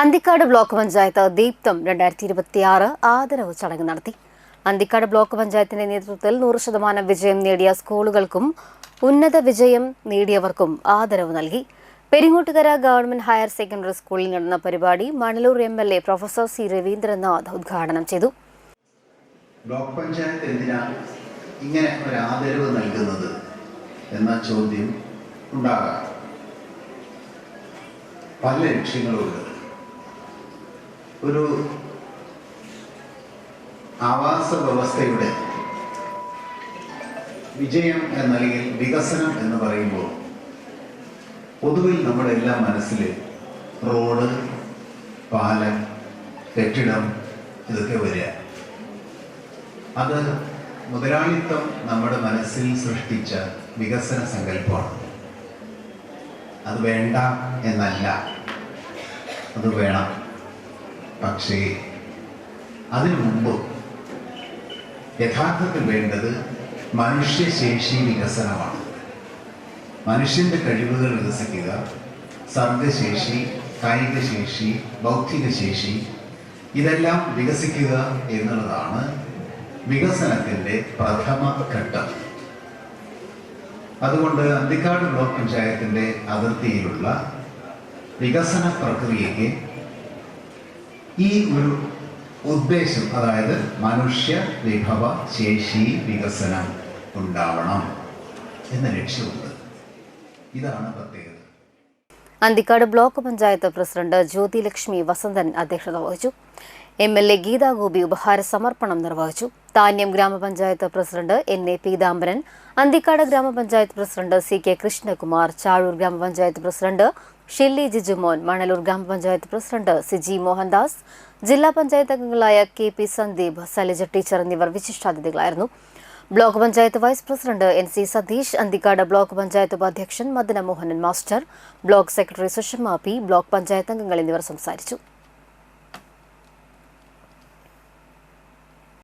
Anthikad block panchayat ദീപ്തം 2026 ആദരവ് ചടങ്ങ് നടത്തി. അന്തിക്കാട് ബ്ലോക്ക് പഞ്ചായത്തിന്റെ നേതൃത്വത്തിൽ 100% വിജയം നേടിയ സ്കൂളുകൾക്കും ഉന്നത വിജയം നേടിയവർക്കും ആദരവ് നൽകി. പെരിങ്ങോട്ടുകര ഗവൺമെന്റ് ഹയർ സെക്കൻഡറി സ്കൂളിൽ നടന്ന പരിപാടി Manalur MLA professor C Ravindranath ഉദ്ഘാടനം ചെയ്തു. ബ്ലോക്ക് പഞ്ചായത്ത് എന്തിനാണ് ഇങ്ങനെ ഒരു ആദരവ് നൽകുന്നത് എന്ന ചോദ്യം ഉണ്ടാകാം. പല ലക്ഷ്യങ്ങളുണ്ട്. ഒരു ആവാസ വ്യവസ്ഥയുടെ വിജയം എന്നല്ലെങ്കിൽ വികസനം എന്ന് പറയുമ്പോൾ പൊതുവിൽ നമ്മുടെ എല്ലാ മനസ്സിൽ റോഡ്, പാലം, കെട്ടിടം ഇതൊക്കെ വരിക. അത് മുതലാളിത്തം നമ്മുടെ മനസ്സിൽ സൃഷ്ടിച്ച വികസന സങ്കല്പമാണ്. അത് വേണ്ട എന്നല്ല, അത് വേണം. പക്ഷേ അതിനു മുമ്പ് യഥാർത്ഥത്തിൽ വേണ്ടത് മനുഷ്യശേഷി വികസനമാണ്. മനുഷ്യന്റെ കഴിവുകൾ വികസിക്കുക, സർഗശേഷി, കായികശേഷി, ബൗദ്ധിക ശേഷി ഇതെല്ലാം വികസിക്കുക എന്നുള്ളതാണ് വികസനത്തിന്റെ പ്രഥമ ഘട്ടം. അതുകൊണ്ട് അന്തിക്കാട് ബ്ലോക്ക് പഞ്ചായത്തിന്റെ അതിർത്തിയിലുള്ള വികസന പ്രക്രിയയ്ക്ക് ഈ ഒരു ഉദ്ദേശം, അതായത് മനുഷ്യ വിഭവ ശേഷി വികസനം ഉണ്ടാവണം എന്ന ലക്ഷ്യമുണ്ട്. ഇതാണ് പ്രത്യേകത. അന്തിക്കാട് ബ്ലോക്ക് പഞ്ചായത്ത് പ്രസിഡന്റ് ജ്യോതിലക്ഷ്മി വസന്തൻ അധ്യക്ഷത വഹിച്ചു. MLA ഗീതാ ഗോപി ഉപഹാര സമർപ്പണം നിർവഹിച്ചു. താന്യം ഗ്രാമപഞ്ചായത്ത് പ്രസിഡന്റ് NA പീതാംബരൻ, അന്തിക്കാട് ഗ്രാമപഞ്ചായത്ത് പ്രസിഡന്റ് CK കൃഷ്ണകുമാർ, ചാഴൂർ ഗ്രാമപഞ്ചായത്ത് പ്രസിഡന്റ് ഷില്ലി ജിജുമോൻ, മണലൂർ ഗ്രാമപഞ്ചായത്ത് പ്രസിഡന്റ് സിജി മോഹൻദാസ്, ജില്ലാ പഞ്ചായത്ത് അംഗങ്ങളായ KP സന്ദീപ്, സലിജ ടീച്ചർ എന്നിവർ വിശിഷ്ടാതിഥികളായിരുന്നു. Block panchayat vice president NC Satheesh, Anthikad block panchayat ഉപാധ്യക്ഷൻ Madana Mohanan master, block secretary Sushama P, block panchayat അംഗങ്ങൾ എന്നിവർ സംസാരിച്ചു.